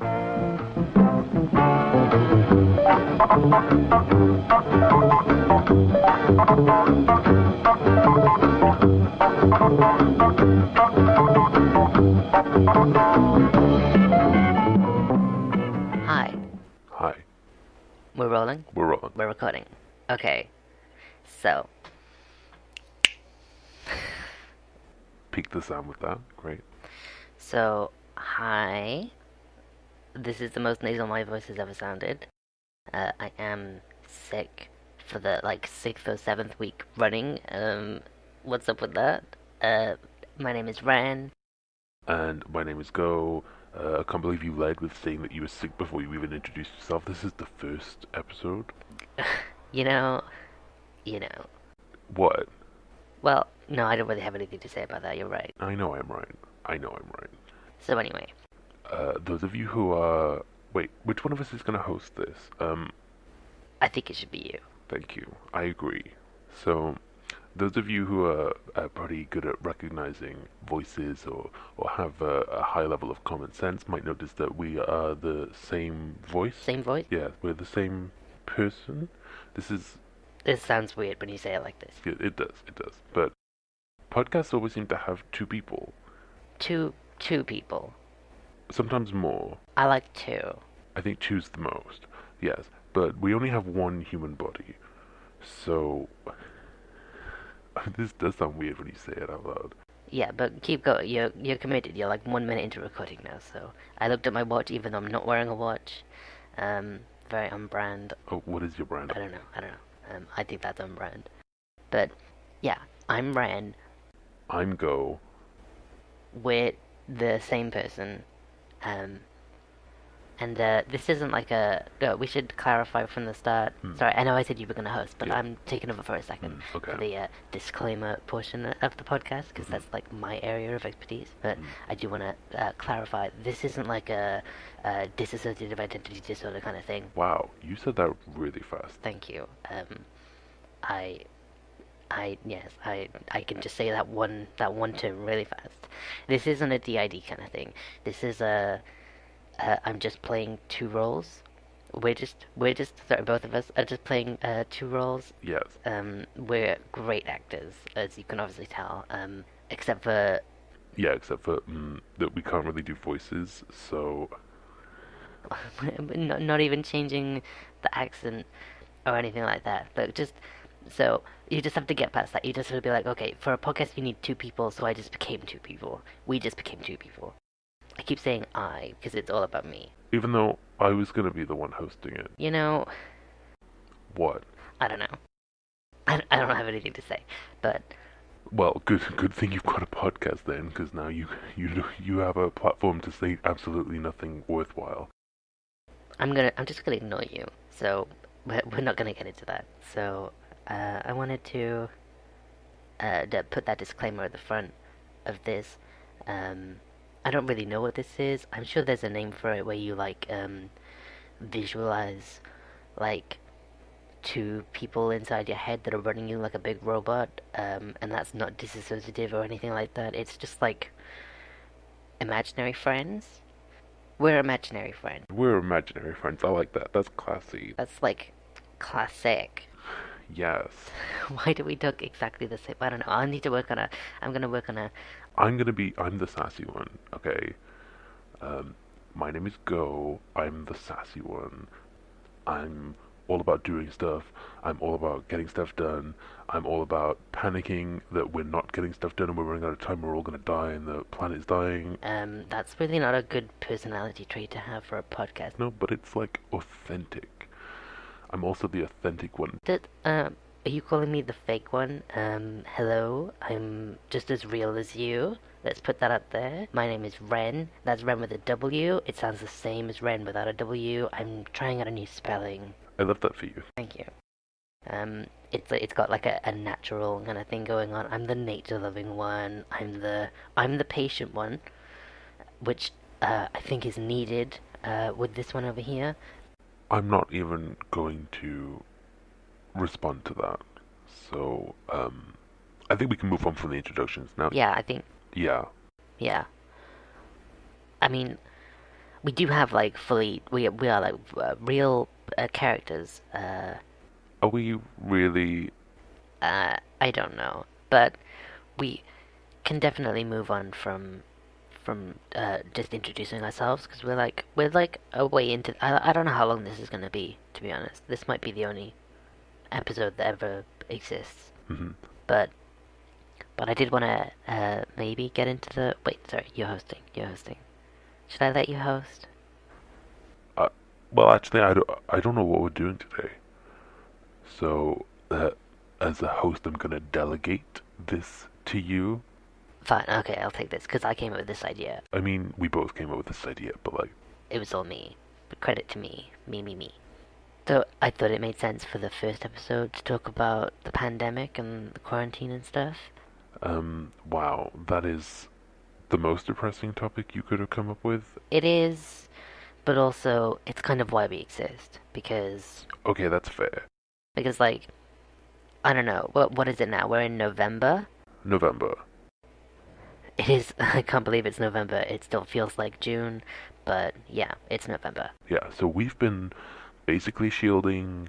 Hi. Hi. We're rolling? We're rolling. We're recording. Okay. So, Peak the sound with that. Great. hi. This is the most nasal my voice has ever sounded. I am sick for the, sixth or seventh week running. What's up with that? My name is Wren. And my name is Go. I can't believe you led with saying that you were sick before you even introduced yourself. This is the first episode. You know. What? Well, no, I don't really have anything to say about that. You're right. I know I'm right. I know I'm right. So anyway, Those of you who are... Wait, which one of us is going to host this? I think it should be you. Thank you. I agree. So, those of you who are pretty good at recognizing voices or have a high level of common sense might notice that we are the same voice. Same voice? Yeah, we're the same person. This sounds weird when you say it like this. It does. But podcasts always seem to have two people. Two people. Sometimes more. I like two. I think two's the most. Yes, but we only have one human body. So, this does sound weird when you say it out loud. Yeah, but keep going. You're committed. You're like 1 minute into recording now. So I looked at my watch, even though I'm not wearing a watch. Very on brand. Oh, what is your brand? I don't know. I think that's on brand. But yeah, I'm Wren. I'm Go. We're the same person. And this isn't like a. We should clarify from the start. Sorry, I know I said you were going to host, but Yeah. I'm taking over for a second Okay. for the disclaimer portion of the podcast, because that's like my area of expertise. But I do want to clarify, this isn't like a dissociative identity disorder kind of thing. Wow, you said that really fast. Thank you. Yes, I can just say that one term really fast. This isn't a DID kind of thing. This is I'm just playing two roles. We're just sorry, both of us are just playing two roles. Yes. We're great actors, as you can obviously tell. Except for Yeah, except for that we can't really do voices, so... not even changing the accent or anything like that. But just so you just have to get past that. You just have to be like, okay, for a podcast you need two people, so I just became two people. We just became two people. I keep saying I because it's all about me. Even though I was going to be the one hosting it. You know, What? I don't know. I don't have anything to say, but Well, good thing you've got a podcast then, because now you have a platform to say absolutely nothing worthwhile. I'm just gonna ignore you. So we're not gonna get into that. So I wanted to put that disclaimer at the front of this. I don't really know what this is. I'm sure there's a name for it where you visualize like two people inside your head that are running you like a big robot, and that's not dissociative or anything like that. It's just like imaginary friends. We're imaginary friends. We're imaginary friends. I like that. That's classy. That's like classic. Yes. Why do we talk exactly the same? I don't know. I need to work on a. I'm gonna work on a. I'm the sassy one, okay? My name is Go. I'm the sassy one. I'm all about doing stuff. I'm all about getting stuff done. I'm all about panicking that we're not getting stuff done and we're running out of time, we're all gonna die and the planet's dying. That's really not a good personality trait to have for a podcast. No, but it's like authentic. I'm also the authentic one. Are you calling me the fake one? Hello, I'm just as real as you. Let's put that up there. My name is Wren. That's Wren with a W. It sounds the same as Wren without a W. I'm trying out a new spelling. I love that for you. Thank you. It's got like a natural kind of thing going on. I'm the nature-loving one. I'm the patient one, which I think is needed with this one over here. I'm not even going to respond to that. So, I think we can move on from the introductions now. Yeah, I think. Yeah. Yeah. I mean, we do have like fully we are like real characters. Are we really? I don't know, but we can definitely move on from just introducing ourselves because we're like a way into. I don't know how long this is gonna be, to be honest. This might be the only episode that ever exists, Mhm. but I did want to maybe get into the. Wait, sorry, you're hosting. You're hosting. Should I let you host? Uh, well, actually, I don't know what we're doing today. So, as a host, I'm gonna delegate this to you. Fine, okay, I'll take this because I came up with this idea. I mean, we both came up with this idea, but like, It was all me. But credit to me. Me. So I thought it made sense for the first episode to talk about the pandemic and the quarantine and stuff. wow, that is the most depressing topic you could have come up with. It is, but also it's kind of why we exist Okay, that's fair. like I don't know what is it now? We're in November. November. It is. I can't believe it's November. It still feels like June, but yeah, it's November. Yeah, so we've been basically shielding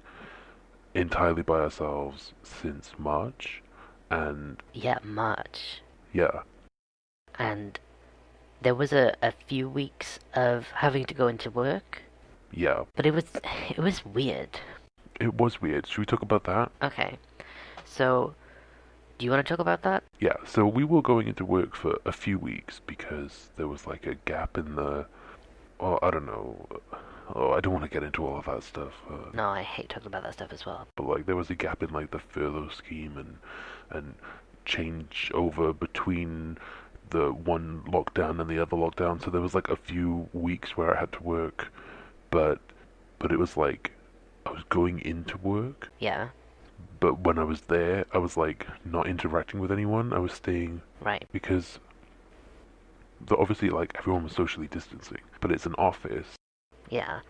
entirely by ourselves since March, and Yeah, March. yeah, And there was a few weeks of having to go into work, yeah, but it was weird. it was weird. Should we talk about that? Okay, so do you want to talk about that? Yeah, so we were going into work for a few weeks because there was like a gap in the, oh, I don't know. Oh, I don't want to get into all of that stuff. No, I hate talking about that stuff as well. But like there was a gap in like the furlough scheme and change over between the one lockdown and the other lockdown. So there was like a few weeks where I had to work, but it was like I was going into work, Yeah, but when I was there, I was like not interacting with anyone. I was staying right. because obviously like everyone was socially distancing, but it's an office. Yeah,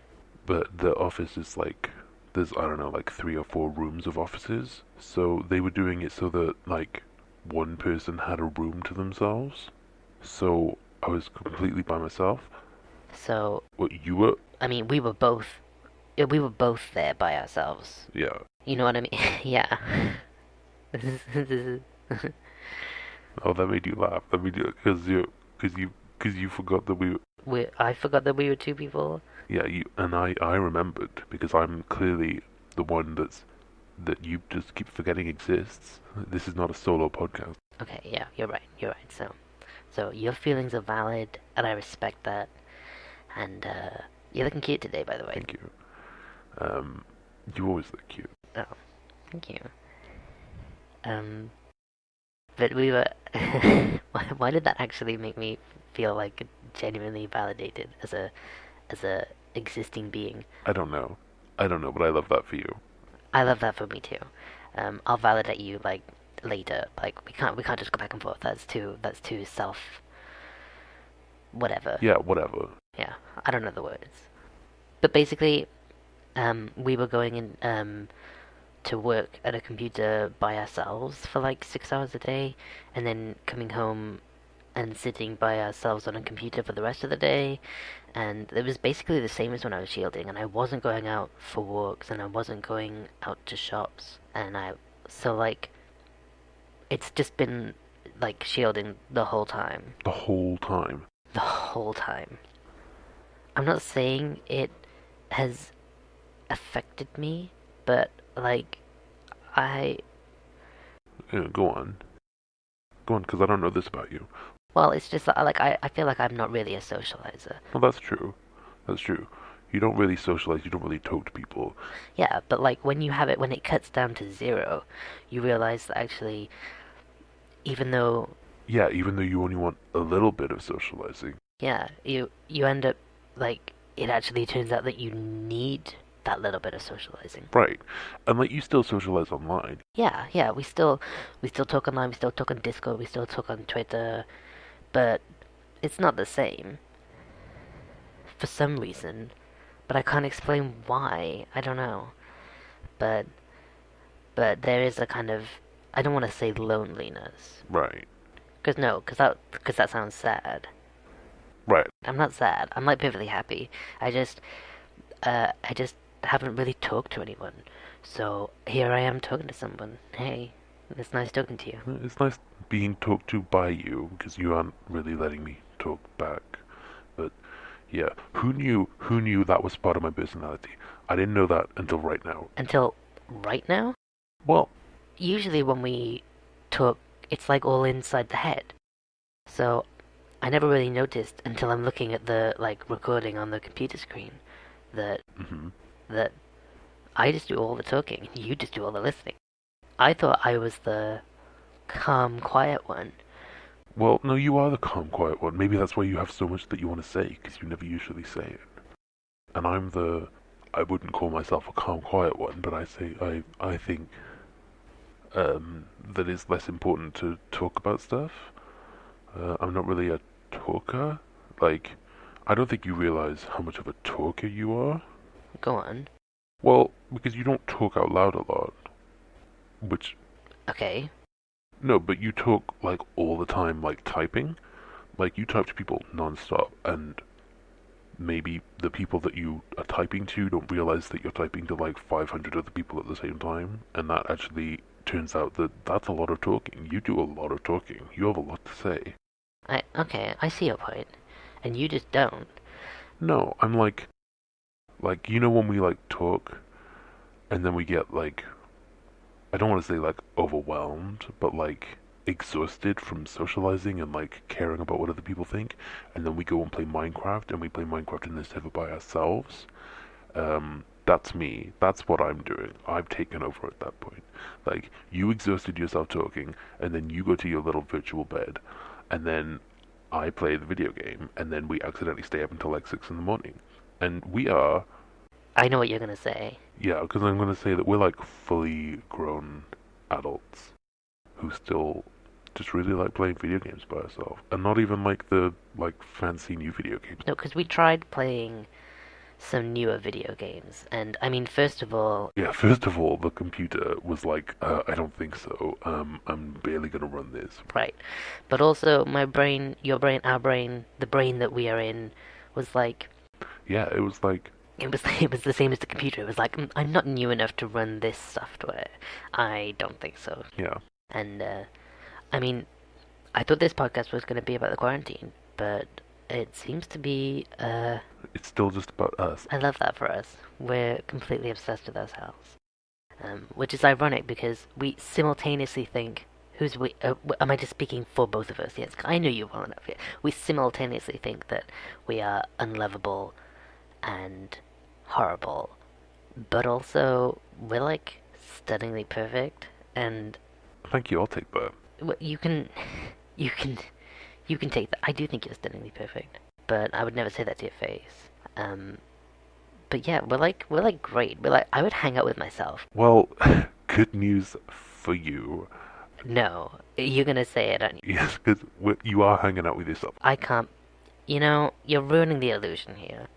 But the office is like there's I don't know like 3 or 4 rooms of offices. So they were doing it so that like one person had a room to themselves. So I was completely by myself. so What you were? I mean, we were both there by ourselves. Yeah. You know what I mean? Yeah. This is Oh, that made you laugh. That made you because you forgot that we. I forgot that we were two people. Yeah, you and I remembered because I'm clearly the one that you just keep forgetting exists. This is not a solo podcast. Okay, yeah, you're right. You're right. So your feelings are valid, and I respect that. And you're looking cute today, by the way. Thank you. Um, you always look cute. Oh, thank you. Um, but we were. Why did that actually make me feel like genuinely validated as a existing being? I don't know. I don't know, but I love that for you. I love that for me too. I'll validate you like later. Like we can't just go back and forth. That's too self whatever. Yeah, whatever. Yeah, I don't know the words. But basically, we were going in to work at a computer by ourselves for like 6 hours a day, and then coming home and sitting by ourselves on a computer for the rest of the day. And it was basically the same as when I was shielding, and I wasn't going out for walks, and I wasn't going out to shops, and so like, it's just been like shielding the whole time. The whole time. The whole time. I'm not saying it has affected me, but like, I, Yeah, go on. Go on, because I don't know this about you. well, it's just like I feel like I'm not really a socializer. Well, that's true. That's true. You don't really socialize. You don't really talk to people. Yeah, but like when it cuts down to zero, you realize that actually, even though, Yeah, even though you only want a little bit of socializing. yeah, you end up like it actually turns out that you need that little bit of socializing. Right. And like you still socialize online. Yeah, we still talk online, we still talk on Discord, we still talk on Twitter, but it's not the same for some reason. But I can't explain why. I don't know. But there is a kind of, I don't want to say loneliness, Right. because no, because that sounds sad. Right. I'm not sad. I'm like perfectly happy. I just, I just haven't really talked to anyone. So here I am talking to someone. Hey, it's nice talking to you. It's nice being talked to by you because you aren't really letting me talk back. But yeah, who knew that was part of my personality? I didn't know that until right now. Until right now, Well, usually when we talk, it's like all inside the head. So I never really noticed until I'm looking at the like recording on the computer screen that mhm. that I just do all the talking and you just do all the listening. I thought I was the calm, quiet one. Well, no, you are the calm, quiet one. Maybe that's why you have so much that you want to say, because you never usually say it. And I'm the, I wouldn't call myself a calm, quiet one, but I think that it's less important to talk about stuff. I'm not really a talker. Like, I don't think you realize how much of a talker you are. Go on. Well, because you don't talk out loud a lot, which, Okay. no, but you talk like all the time, like typing. Like you type to people non-stop, and maybe the people that you are typing to don't realize that you're typing to like 500 other people at the same time, and that actually turns out that that's a lot of talking. You do a lot of talking. You have a lot to say. Okay, I see your point. And you just don't. No, I'm like you know when we like talk, and then we get like I don't want to say like overwhelmed, but like exhausted from socializing and like caring about what other people think, and then we go and play Minecraft, and we play Minecraft in the server by ourselves. That's me. That's what I'm doing. I've taken over at that point. Like you exhausted yourself talking, and then you go to your little virtual bed, and then I play the video game, and then we accidentally stay up until like 6 in the morning, and we are I know what you're gonna say. yeah, because I'm gonna say that we're like fully grown adults who still just really like playing video games by ourselves, and not even like the like fancy new video games. No, because we tried playing some newer video games, and I mean, first of all, Yeah, first of all, the computer was like, I don't think so. I'm barely gonna run this. right. But also, my brain, your brain, our brain, the brain that we are in, was like, Yeah, it was like, it was the same as the computer. It was like, I'm not new enough to run this software. I don't think so. yeah. And I mean, I thought this podcast was going to be about the quarantine, but it seems to be. It's still just about us. I love that for us. We're completely obsessed with ourselves, which is ironic because we simultaneously think, "Who's we?" Am I just speaking for both of us? Yes, I know you well enough. Yeah. We simultaneously think that we are unlovable and horrible, but also we're like stunningly perfect, and Thank you. I'll take that. you can, you can, you can take that. I do think you're stunningly perfect, but I would never say that to your face. Um, but yeah, we're like great. We're like I would hang out with myself. Well, good news for you. No, you're gonna say it, aren't you? Yes, because you are hanging out with yourself. I can't. You know, you're ruining the illusion here,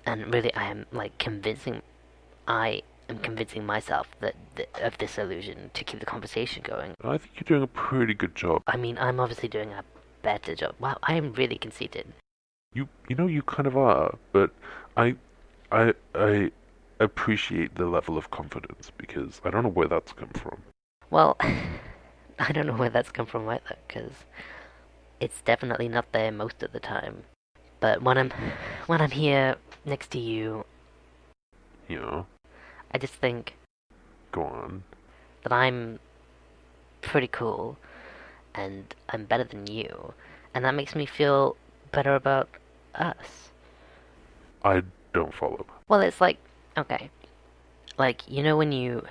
and really, I am like convincing. I am convincing myself that of this illusion to keep the conversation going. I think you're doing a pretty good job. I mean, I'm obviously doing a better job. Wow, I am really conceited. You know you kind of are, but I I appreciate the level of confidence because I don't know where that's come from. Well, I don't know where that's come from either, because it's definitely not there most of the time. But when I'm here next to you, You know, I just think go on. that I'm pretty cool and I'm better than you, and that makes me feel better about us. I don't follow. Well, it's like, okay, like you know when you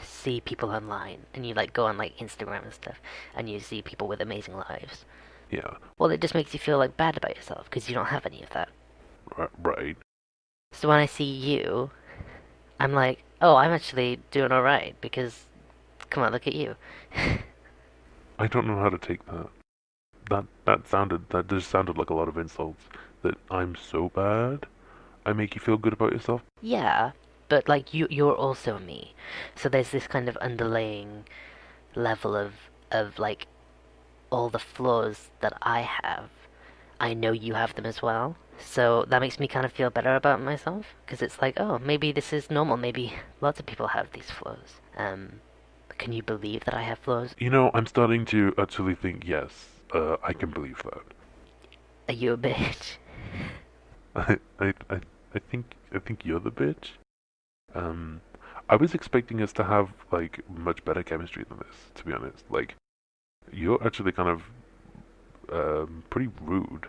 see people online and you like go on like Instagram and stuff and you see people with amazing lives. Yeah, Well, it just makes you feel like bad about yourself because you don't have any of that. right. So when I see you, I'm like, oh, I'm actually doing alright because, come on, look at you. I don't know how to take that. That just sounded like a lot of insults. That I'm so bad. I make you feel good about yourself. Yeah, but like you're also me. So there's this kind of underlying level of like all the flaws that I have, I know you have them as well. So that makes me kind of feel better about myself because it's like, oh, maybe this is normal. Maybe lots of people have these flaws. Can you believe that I have flaws? You know, I'm starting to actually think, yes, I can believe that. Are you a bitch? I, I, I, I think you're the bitch. Um, I was expecting us to have like much better chemistry than this, to be honest. Like, you're actually kind of pretty rude.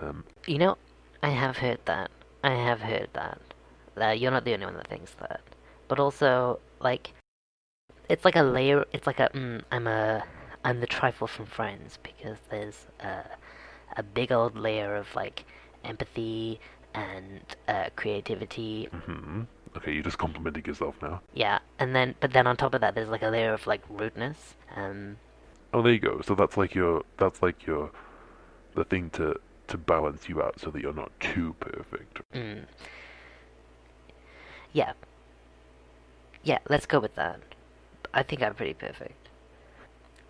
Um, You know, I have heard that. I have heard that. You're not the only one that thinks that. But also, like, it's like a layer. It's like a I'm the trifle from Friends because there's a big old layer of like empathy and creativity. hmm Okay, you're just complimenting yourself now. Yeah, and then but then on top of that, there's like a layer of like rudeness. Oh, there you go. So that's like your the thing to balance you out so that you're not too perfect. Mm, yeah, yeah. Let's go with that. I think I'm pretty perfect.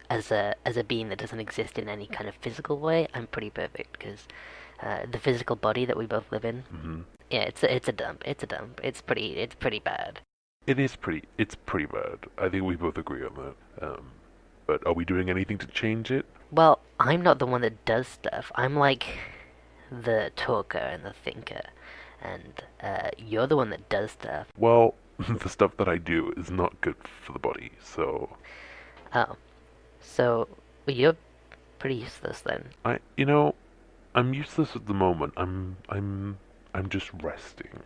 As a being that doesn't exist in any kind of physical way, I'm pretty perfect because the physical body that we both live in, hmm yeah, it's a dump. It's a dump. It's pretty bad. It's pretty bad. I think we both agree on that. But are we doing anything to change it? Well, I'm not the one that does stuff. I'm like the talker and the thinker, and you're the one that does stuff. Well, the stuff that I do is not good for the body, so Oh, so well, you're pretty useless then. you know, I'm useless at the moment. I'm just resting.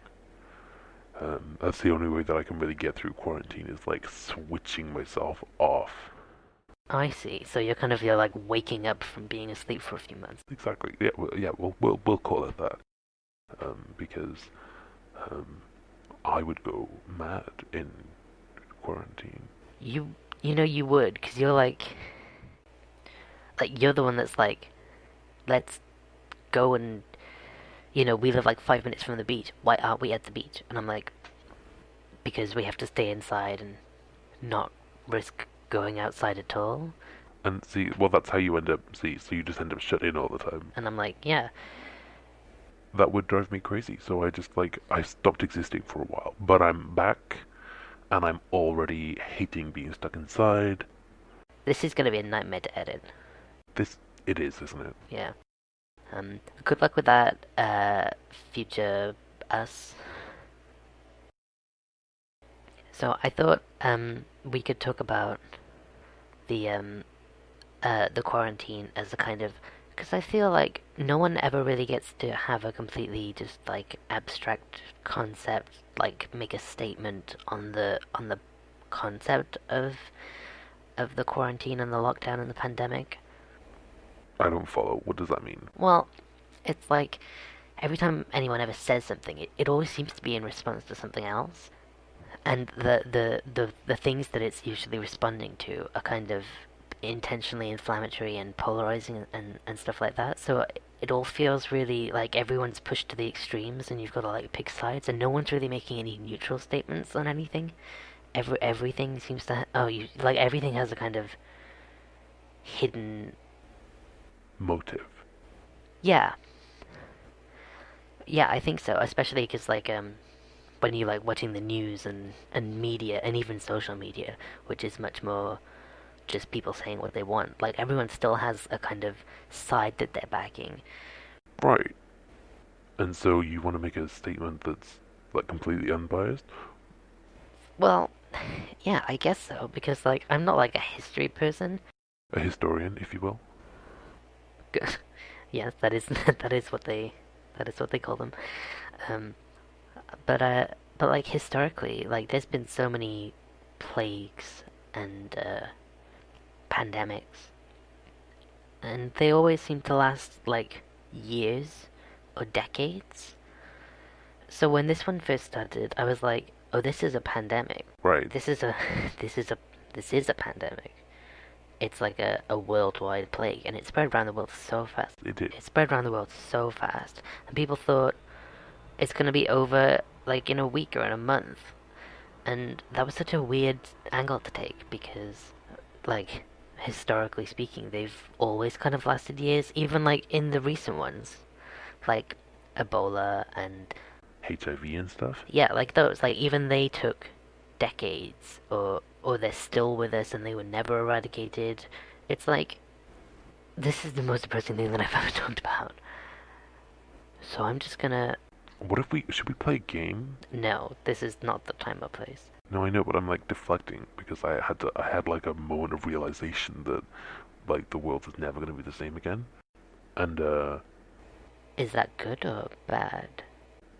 That's the only way that I can really get through quarantine is like switching myself off. I see. So you're like waking up from being asleep for a few months. Exactly. Yeah, we'll call it that. Because um, I would go mad in quarantine. You know you would, because you're like you're the one that's like, let's go and we live like 5 minutes from the beach. Why aren't we at the beach? And I'm like, because we have to stay inside and not risk going outside at all. And see, well, that's how you end up. See, so you just end up shut in all the time. And I'm like, yeah, That would drive me crazy. So I just like I stopped existing for a while, but I'm back, and I'm already hating being stuck inside. this is gonna be a nightmare to edit. This it is, isn't it? Yeah. Good luck with that, future us. So I thought we could talk about the the quarantine as a kind of, because I feel like no one ever really gets to have a completely just like abstract concept, like make a statement on the concept of the quarantine and the lockdown and the pandemic. I don't follow. What does that mean? Well, it's like every time anyone ever says something, it always seems to be in response to something else. And the things that it's usually responding to are kind of intentionally inflammatory and polarizing and stuff like that. So it all feels really like everyone's pushed to the extremes, and you've got to like pick sides, and no one's really making any neutral statements on anything. Everything seems to you like everything has a kind of hidden. Motive. Yeah, yeah, I think so. Especially because when you like watching the news and media and even social media, which is much more just people saying what they want. Like everyone still has a kind of side that they're backing. Right. And so you want to make a statement that's like completely unbiased? Well, yeah, I guess so because like I'm not like a history person. A historian, if you will? Yes, that is that is what they call them. Um, but like historically, like there's been so many plagues and pandemics, and they always seem to last like years or decades. So when this one first started, I was like, "Oh, this is a pandemic. Right. This is a this is a this is a pandemic. It's like a worldwide plague, and it spread around the world so fast. It did. It spread around the world so fast, and people thought it's gonna be over like in a week or in a month, and that was such a weird angle to take because, like, historically speaking, they've always kind of lasted years, even like in the recent ones, like Ebola and HIV and stuff. yeah, like those, like even they took decades, or they're still with us and they were never eradicated. It's like this is the most depressing thing that I've ever talked about. So I'm just gonna What if we should we play a game? no, this is not the time or place. No, I know, but I'm like deflecting because I had like a moment of realization that like the world is never going to be the same again. And Is that good or bad?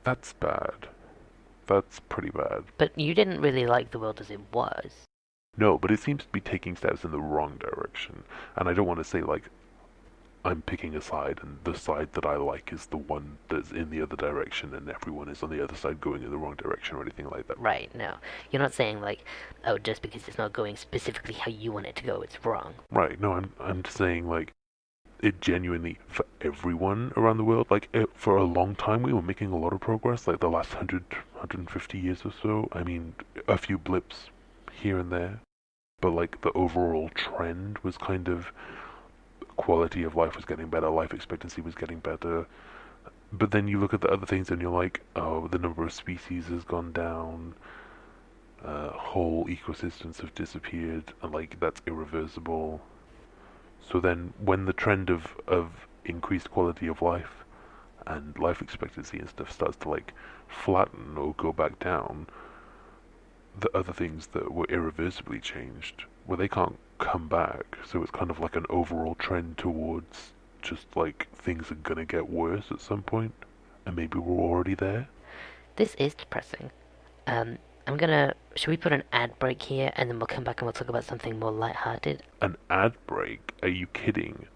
that's bad. That's pretty bad. But you didn't really like the world as it was. No, but it seems to be taking steps in the wrong direction. And I don't want to say like I'm picking a side and the side that I like is the one that's in the other direction and everyone is on the other side going in the wrong direction or anything like that. Right, no. You're not saying like, oh, just because it's not going specifically how you want it to go, it's wrong. Right. No, I'm just saying like it genuinely for everyone around the world. Like for a long time, we were making a lot of progress. Like the last 150 years or so. I mean, a few blips here and there, but like the overall trend was kind of quality of life was getting better, life expectancy was getting better. But then you look at the other things and you're like, oh, the number of species has gone down. Whole ecosystems have disappeared, and like that's irreversible. So then, when the trend of increased quality of life and life expectancy and stuff starts to like flatten or go back down, the other things that were irreversibly changed, well, they can't come back. So it's kind of like an overall trend towards just like things are gonna get worse at some point, and maybe we're already there. This is depressing. Um, I'm gonna. Should we put an ad break here and then we'll come back and we'll talk about something more lighthearted? An ad break? Are you kidding?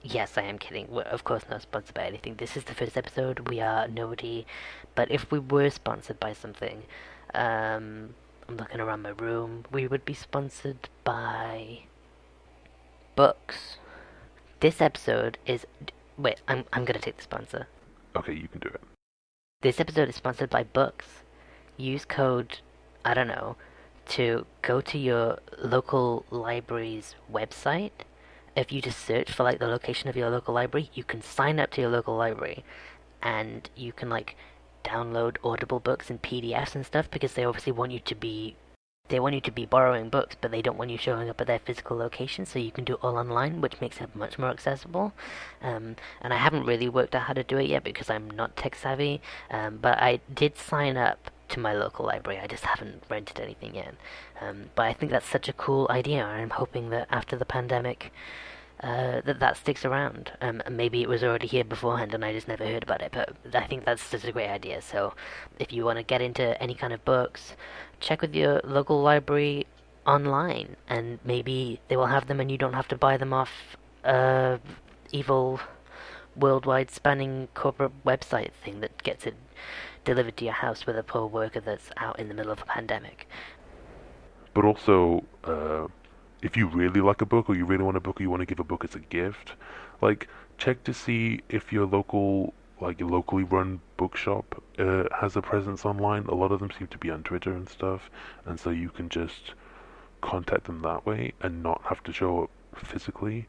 Yes, I am kidding. We're of course not sponsored by anything. This is the first episode. We are nobody. But if we were sponsored by something, I'm looking around my room. We would be sponsored by books. This episode is. Wait, I'm gonna take the sponsor. Okay, you can do it. This episode is sponsored by books. Use code, I don't know, to go to your local library's website. If you just search for like the location of your local library, you can sign up to your local library and you can like download Audible books and PDFs and stuff because they obviously want you to be borrowing books, but they don't want you showing up at their physical location, so you can do it all online, which makes it much more accessible. And I haven't really worked out how to do it yet because I'm not tech savvy, but I did sign up to my local library. I just haven't rented anything yet. But I think that's such a cool idea. I'm hoping that after the pandemic, that sticks around. Maybe it was already here beforehand and I just never heard about it, but I think that's just a great idea. So if you want to get into any kind of books, check with your local library online, and maybe they will have them and you don't have to buy them off evil worldwide spanning corporate website thing that gets it delivered to your house with a poor worker that's out in the middle of a pandemic. But also, if you really like a book or you really want a book or you want to give a book as a gift, like check to see if your local like your locally run bookshop has a presence online. A lot of them seem to be on Twitter and stuff, and so you can just contact them that way and not have to show up physically,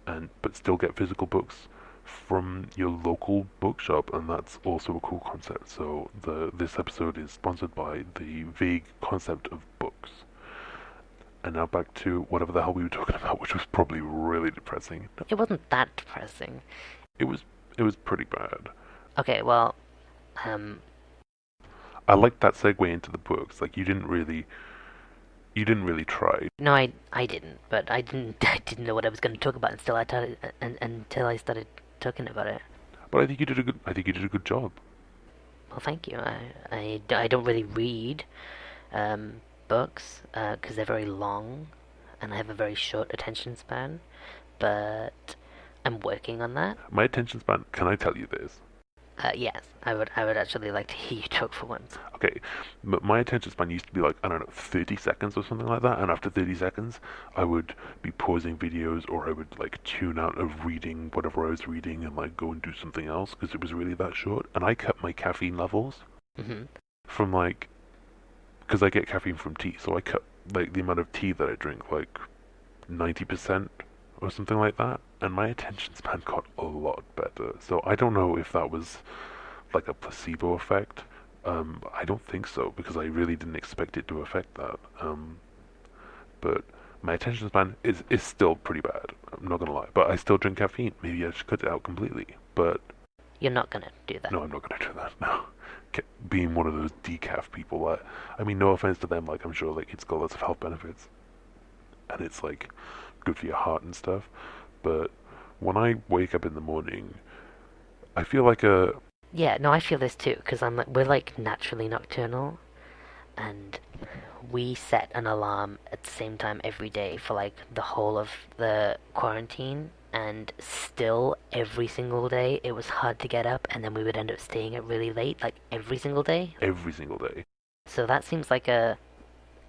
and but still get physical books from your local bookshop, and that's also a cool concept. So this episode is sponsored by the vague concept of books. And now back to whatever the hell we were talking about, which was probably really depressing. It wasn't that depressing. It was it was pretty bad. Okay, well, um, I liked that segue into the books. Like you didn't really try. no, I didn't, but I didn't I didn't know what I was going to talk about until I started talking about it. But I think you did a good job. Well, thank you. I don't really read books because they're very long, and I have a very short attention span. But I'm working on that. My attention span, can I tell you this? Yes, I would actually like to hear you talk for once. Okay, my attention span used to be like, I don't know, 30 seconds or something like that, and after 30 seconds, I would be pausing videos or I would like tune out of reading whatever I was reading and like go and do something else because it was really that short. And I kept my caffeine levels Hmm. from because I get caffeine from tea, so I kept like the amount of tea that I drink like 90% or something like that, and my attention span got a lot better. So I don't know if that was like a placebo effect. I don't think so because I really didn't expect it to affect that. But my attention span is still pretty bad. I'm not gonna lie, but I still drink caffeine. Maybe I should cut it out completely. But You're not gonna do that. no, I'm not gonna do that. No, being one of those decaf people. I mean, no offense to them. Like I'm sure like it's got lots of health benefits, and it's like good for your heart and stuff. But when I wake up in the morning, I feel like a Yeah, no, I feel this too, because we're like naturally nocturnal, and we set an alarm at the same time every day for like the whole of the quarantine, and still every single day it was hard to get up, and then we would end up staying up really late, like every single day. every single day. So that seems like a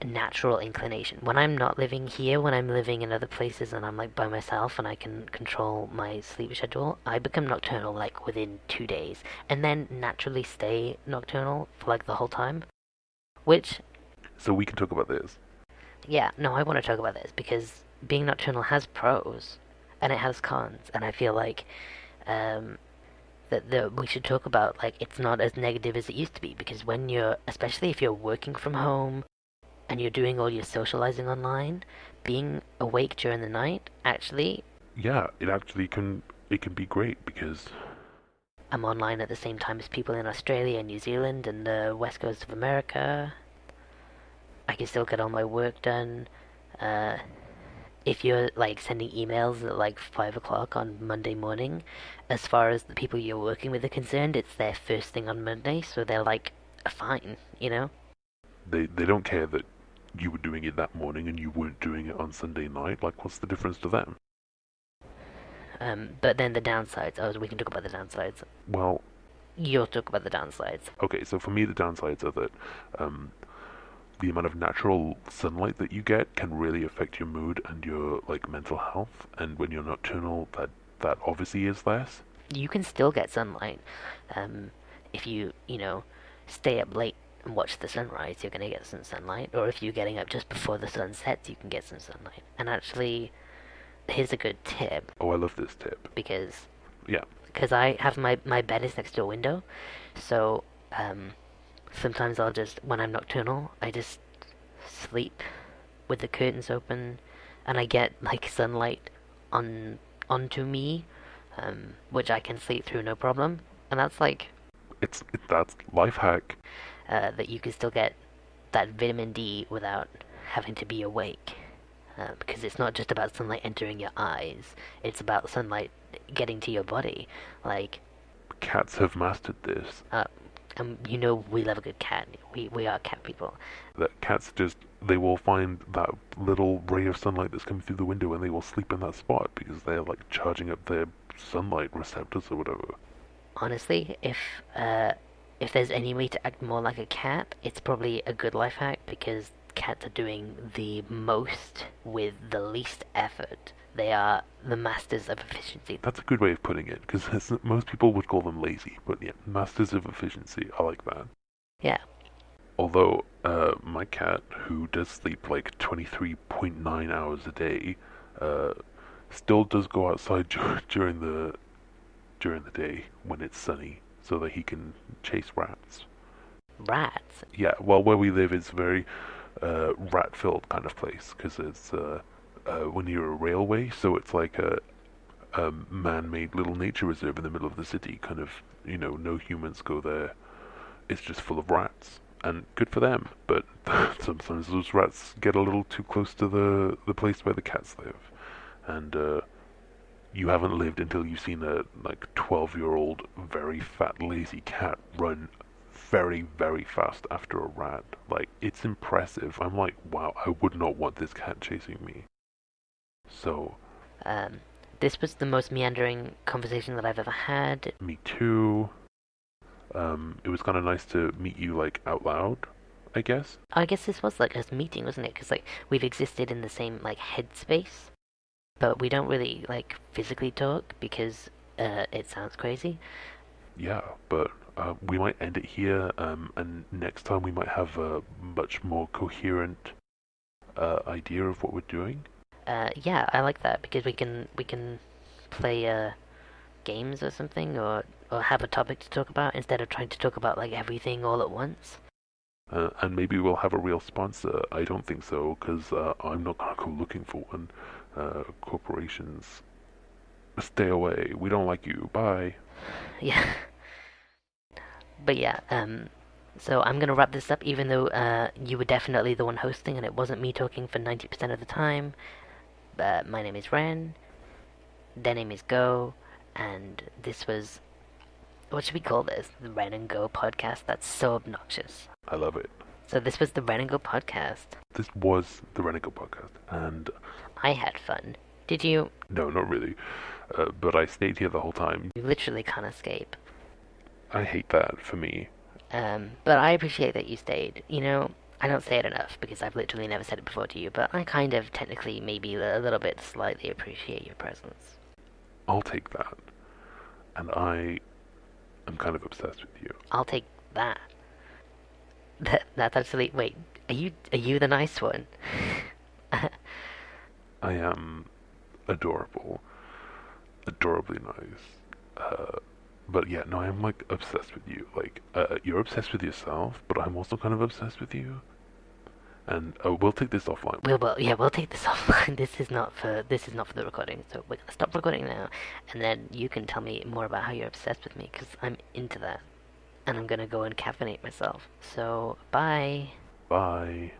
natural inclination. When I'm not living here, when I'm living in other places and I'm like by myself and I can control my sleep schedule, I become nocturnal like within 2 days, and then naturally stay nocturnal for like the whole time. Which, So we can talk about this. yeah, no, I want to talk about this because being nocturnal has pros and it has cons, and I feel like um, that we should talk about like it's not as negative as it used to be, because when you're, especially if you're working from home and you're doing all your socializing online, being awake during the night, actually, Yeah, it can be great because I'm online at the same time as people in Australia, New Zealand, and the west coast of America. I can still get all my work done. Uh, if you're like sending emails at like 5 o'clock on Monday morning, as far as the people you're working with are concerned, it's their first thing on Monday, so they're like, fine, you know? they don't care that you were doing it that morning and you weren't doing it on Sunday night. Like, what's the difference to them? But then the downsides. Oh, we can talk about the downsides. Well, You'll talk about the downsides. okay, so for me, the downsides are that um, the amount of natural sunlight that you get can really affect your mood and your like mental health. And when you're nocturnal, that obviously is less. You can still get sunlight. Um, if you stay up late and watch the sunrise, you're gonna get some sunlight. Or if you're getting up just before the sun sets, you can get some sunlight. And actually, here's a good tip, Oh, I love this tip. because Yeah, I have my bed is next to a window, so um, sometimes I'll just, when I'm nocturnal, I just sleep with the curtains open, and I get like sunlight on onto me, which I can sleep through no problem. And that's like that's life hack. that you can still get that vitamin D without having to be awake. Because it's not just about sunlight entering your eyes, it's about sunlight getting to your body. Like, Cats have mastered this. uh, we love a good cat. We are cat people. That cats just they will find that little ray of sunlight that's coming through the window and they will sleep in that spot because they're like charging up their sunlight receptors or whatever. Honestly, if there's any way to act more like a cat, it's probably a good life hack, because cats are doing the most with the least effort. They are the masters of efficiency. That's a good way of putting it because most people would call them lazy, but yeah, masters of efficiency. I like that. Yeah. Although my cat, who does sleep like 23.9 hours a day, uh, still does go outside during the day when it's sunny, so that he can chase rats. Rats. Yeah, well, where we live is very rat-filled kind of place because it's when you're a railway, so it's like a man-made little nature reserve in the middle of the city. Kind of, no humans go there. It's just full of rats, and good for them. But sometimes those rats get a little too close to the place where the cats live, and you haven't lived until you've seen a like 12-year-old very fat lazy cat run very, very fast after a rat. Like, it's impressive. I'm like, wow, I would not want this cat chasing me. So, Um, this was the most meandering conversation that I've ever had. me too. It was kind of nice to meet you, like, out loud, I guess. I guess this was like us meeting, wasn't it? Because like we've existed in the same like headspace, but we don't really like physically talk because it sounds crazy. Yeah, but we might end it here, and next time we might have a much more coherent idea of what we're doing. Yeah, I like that because we can play games or something, or have a topic to talk about instead of trying to talk about like everything all at once. And maybe we'll have a real sponsor. I don't think so, because I'm not gonna go looking for one. Corporations, stay away. We don't like you. Bye. Yeah, but yeah, so I'm gonna wrap this up, even though you were definitely the one hosting and it wasn't me talking for 90% of the time. My name is Wren, their name is Go, and this was, what should we call this? The Wren and Go podcast? That's so obnoxious. I love it. So this was the Wren and Go podcast. This was the Renegade podcast, and I had fun. Did you? no, not really. But I stayed here the whole time. You literally can't escape. I hate that for me. But I appreciate that you stayed. You know, I don't say it enough because I've literally never said it before to you, but I kind of technically maybe a little bit slightly appreciate your presence. I'll take that. And I am kind of obsessed with you. I'll take that. That's actually, wait, are you the nice one? I am adorable. Adorably nice. But yeah, no, I'm like obsessed with you. Like, you're obsessed with yourself, but I'm also kind of obsessed with you. And we'll take this offline. We'll take this offline. This is not for the recording. So we're gonna stop recording now, and then you can tell me more about how you're obsessed with me, because I'm into that, and I'm gonna go and caffeinate myself. So bye. Bye.